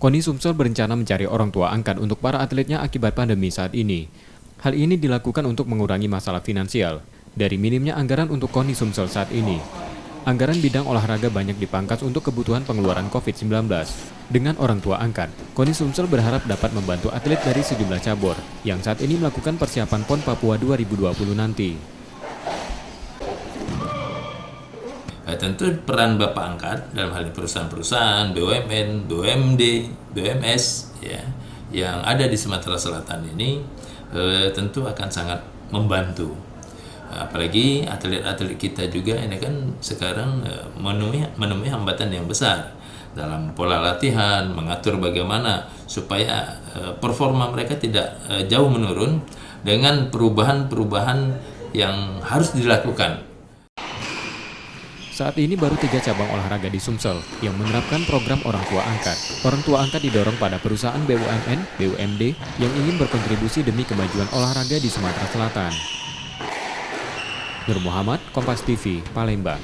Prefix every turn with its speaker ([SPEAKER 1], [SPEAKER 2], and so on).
[SPEAKER 1] KONI Sumsel berencana mencari orang tua angkat untuk para atletnya akibat pandemi saat ini. Hal ini dilakukan untuk mengurangi masalah finansial dari minimnya anggaran untuk KONI Sumsel saat ini. Anggaran bidang olahraga banyak dipangkas untuk kebutuhan pengeluaran COVID-19. Dengan orang tua angkat, KONI Sumsel berharap dapat membantu atlet dari sejumlah cabur yang saat ini melakukan persiapan PON Papua 2020 nanti.
[SPEAKER 2] Tentu peran Bapak Angkat dalam hal perusahaan-perusahaan, BUMN, BUMD, BUMS ya, yang ada di Sumatera Selatan ini tentu akan sangat membantu. Apalagi atlet-atlet kita juga ini kan sekarang menemui hambatan yang besar dalam pola latihan, mengatur bagaimana supaya performa mereka tidak jauh menurun dengan perubahan-perubahan yang harus dilakukan.
[SPEAKER 1] Saat ini baru 3 cabang olahraga di Sumsel yang menerapkan program orang tua angkat. Orang tua angkat didorong pada perusahaan BUMN, BUMD yang ingin berkontribusi demi kemajuan olahraga di Sumatera Selatan. Nur Muhammad, Kompas TV, Palembang.